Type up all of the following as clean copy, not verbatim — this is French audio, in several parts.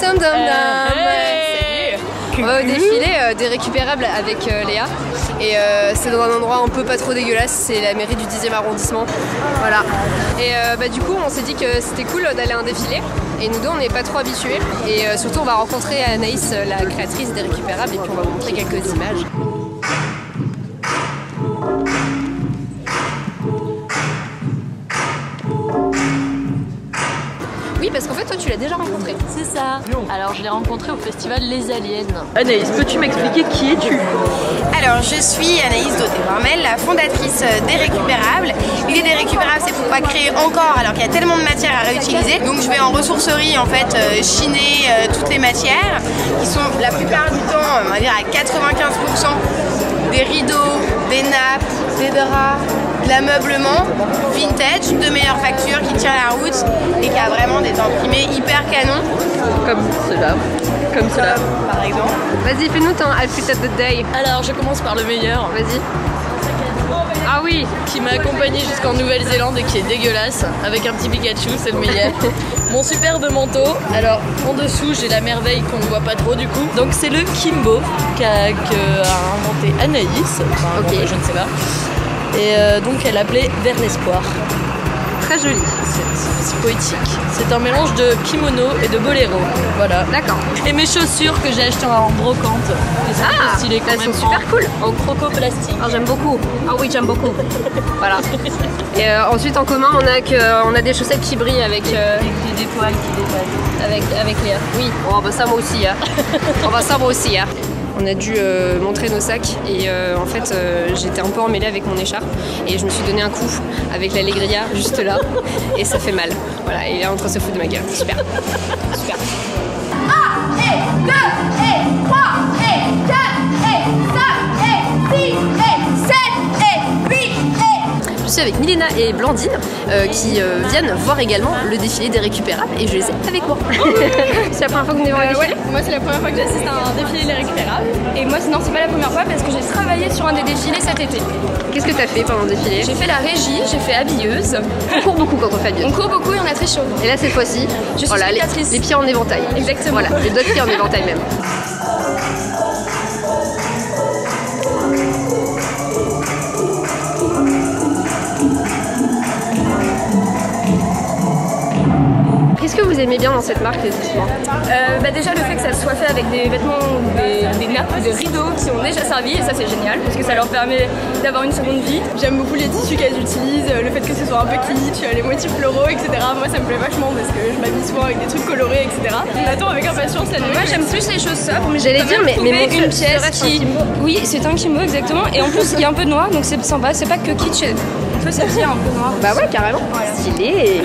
dam dam dam. Salut. On va au défilé des récupérables avec Léa. Et c'est dans un endroit un peu pas trop dégueulasse, c'est la mairie du 10e arrondissement. Voilà. Et du coup, on s'est dit que c'était cool d'aller à un défilé. Et nous deux, on n'est pas trop habitués. Et surtout, on va rencontrer Anaïs, la créatrice des récupérables, et puis on va vous montrer quelques images. Oui, parce qu'en fait, toi, tu l'as déjà rencontré. C'est ça. Alors, je l'ai rencontré au festival Les Aliens. Anaïs, peux-tu m'expliquer qui es-tu? Alors, je suis Anaïs Daudet-Warmel, la fondatrice des récupérables. L'idée des récupérables, c'est pour pas créer encore, alors qu'il y a tellement de matières à réutiliser. Donc, je vais en ressourcerie, en fait, chiner toutes les matières, qui sont la plupart du temps, on va dire à 95%, des rideaux, des nappes, des draps, de l'ameublement vintage, de meilleure facture, qui tient la route et qui a vraiment des imprimés hyper canons. Comme cela. Comme cela. Par exemple. Vas-y, fais-nous ton outfit of the day. Alors, je commence par le meilleur. Vas-y. Ah oui, qui m'a accompagné jusqu'en Nouvelle-Zélande et qui est dégueulasse, avec un petit Pikachu, c'est le meilleur. Mon superbe manteau, alors en dessous j'ai la merveille qu'on ne voit pas trop du coup. Donc c'est le Kimbo qu'a inventé Anaïs, enfin okay. Je ne sais pas. Et donc elle appelait Vers l'espoir. Très joli. C'est poétique. C'est un mélange de kimono et de boléro. Voilà. D'accord. Et mes chaussures que j'ai achetées en brocante. Ah, stylées quand elles même sont super cool. En croco plastique. Ah, j'aime beaucoup. Ah oui, j'aime beaucoup. Voilà. Et ensuite en commun, on a des chaussettes qui brillent avec des poils qui dépassent. Avec Léa. Oui. Oh, bah ça moi aussi. Hein. Oh, bah ça moi aussi. Hein. On a dû montrer nos sacs et en fait j'étais un peu emmêlée avec mon écharpe et je me suis donné un coup avec l'Allegria juste là et ça fait mal. Voilà, et là on est en train de se foutre de ma gueule. Super. Super. 1 et 2 et 3 et 4 et 5 et 6 et 7 et 8 et... Je suis avec Milena et Blandine qui viennent voir également le défilé des récupérables et je les ai avec moi. C'est la première fois que vous venez voir un défilé? Ouais, moi c'est la première fois que j'assiste à un défilé des récupérables. Et moi sinon c'est pas la première fois parce que j'ai travaillé sur un des défilés cet été. Qu'est-ce que tu as fait pendant le défilé? J'ai fait la régie, j'ai fait habilleuse. On court beaucoup quand on fait habilleuse. On court beaucoup et on a très chaud. Et là cette fois-ci, je suis voilà, spectatrice. Les pieds en éventail. Exactement. Voilà, les doigts de pieds en éventail même. Qu'est-ce que vous aimez bien dans cette marque, dites-moi? Déjà le fait que ça soit fait avec des vêtements, des nappes, des rideaux qui ont déjà servi et ça c'est génial parce que ça leur permet d'avoir une seconde vie. J'aime beaucoup les tissus qu'elles utilisent, le fait que ce soit un peu kitsch, les motifs floraux, etc. Moi ça me plaît vachement parce que je m'habille souvent avec des trucs colorés, etc. On attend avec impatience la nouvelle. Moi j'aime plus les choses sobres, mais j'allais dire, mais une pièce qui... Oui, c'est un kimono exactement et en plus il y a un peu de noir donc c'est sympa, c'est pas que kitsch, on peut s'habiller un peu noir. Bah ouais, carrément. Voilà. Stylé.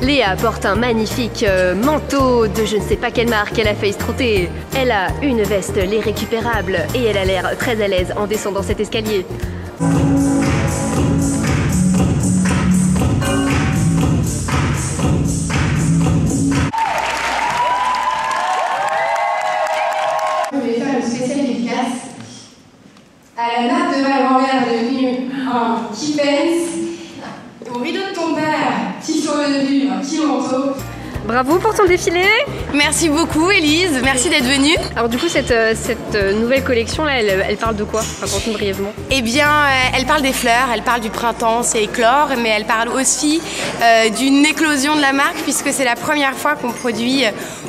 Léa porte un magnifique manteau de je ne sais pas quelle marque, elle a failli se tromper. Elle a une veste Les Récupérables et elle a l'air très à l'aise en descendant cet escalier. Je vais faire une spéciale dédicace à la nappe de ma grand-mère devenue un petit pence, au rideau de ton père qui sont devenus un petit manteau. Bravo pour ton défilé. Merci beaucoup Élise, merci d'être venue. Alors du coup cette nouvelle collection là, elle parle de quoi? Raconte-nous brièvement. Eh bien elle parle des fleurs, elle parle du printemps, c'est éclore, mais elle parle aussi d'une éclosion de la marque puisque c'est la première fois qu'on produit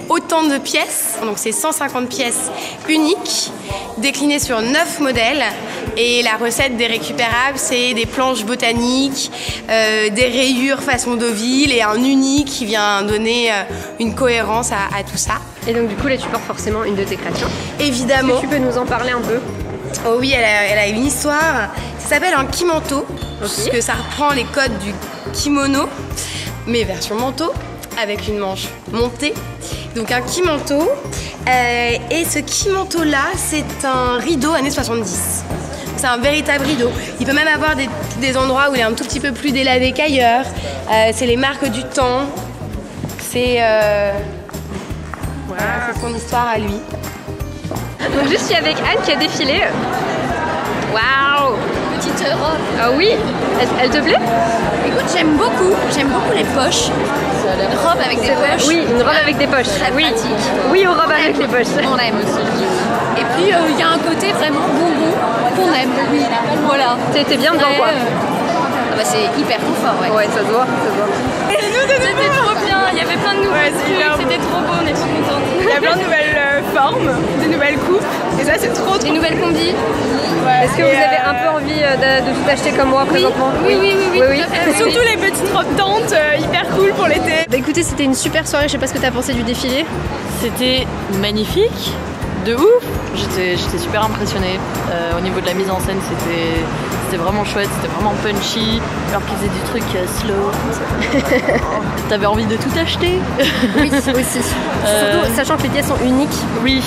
autant de pièces. Donc c'est 150 pièces uniques, déclinées sur 9 modèles. Et la recette des récupérables, c'est des planches botaniques, des rayures façon Deauville et un uni qui vient donner une cohérence à tout ça. Et donc du coup là tu portes forcément une de tes créations. Évidemment. Est-ce que tu peux nous en parler un peu? Oh oui, elle a une histoire. Ça s'appelle un kimanto, puisque ça reprend les codes du kimono, mais version manteau, avec une manche montée. Donc un kimanto. Et ce kimanto là, c'est un rideau années 70. C'est un véritable rideau. Il peut même avoir des endroits où il est un tout petit peu plus délavé qu'ailleurs. C'est les marques du temps. C'est voilà, c'est son histoire à lui. Donc je suis avec Anne qui a défilé. Waouh! petite robe. Ah oui, elle te plaît? Écoute, j'aime beaucoup les poches. Une robe avec des poches. Oui, une robe avec des poches. Très pratique. Oui, aux robes avec des poches. On aime aussi. Et puis il y a un côté vraiment bonbon qu'on aime. Voilà. T'es bien dedans quoi. Ah bah c'est hyper confort, ouais. Ouais, ça se voit, ça se voit. C'était trop bien, il y avait plein de nouveaux trucs, c'était trop beau, on est trop contents. Il y a plein de nouvelles formes, de nouvelles coupes, et ça c'est trop Des nouvelles combis. Est-ce que vous avez un peu envie de tout acheter comme moi présentement? Oui. Surtout les petites robes tentes, hyper cool pour l'été. Bah écoutez, c'était une super soirée, je sais pas ce que t'as pensé du défilé. C'était magnifique, de ouf. J'étais super impressionnée. Au niveau de la mise en scène, c'était vraiment chouette, c'était vraiment punchy, alors qu'ils faisaient du truc slow. T'avais envie de tout acheter? Oui, aussi. Surtout, sachant que les pièces sont uniques. Oui.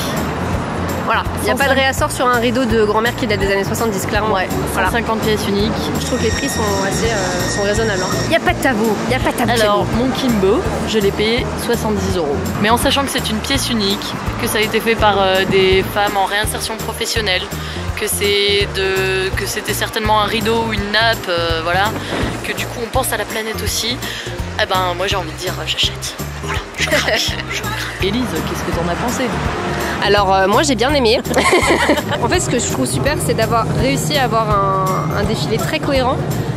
Voilà, il n'y a pas de réassort sur un rideau de grand-mère qui date des années 70, clairement. Ouais, 150 pièces uniques. Je trouve que les prix sont assez sont raisonnables. Il n'y a pas de tabou, il n'y a pas de tabou. Alors, mon Kimbo, je l'ai payé 70 €. Mais en sachant que c'est une pièce unique, que ça a été fait par des femmes en réinsertion professionnelle, que c'était certainement un rideau ou une nappe, voilà, que du coup on pense à la planète aussi, eh ben moi j'ai envie de dire j'achète. Voilà, je craque. Élise, qu'est-ce que t'en as pensé? Alors moi j'ai bien aimé. En fait ce que je trouve super c'est d'avoir réussi à avoir un défilé très cohérent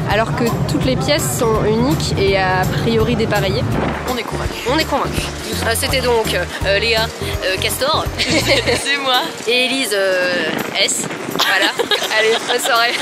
alors que toutes les pièces sont uniques et a priori dépareillées. On est convaincus. On est convaincus. C'était donc Léa Castor, c'est moi. et Élise S. Voilà. Allez, bonne soirée.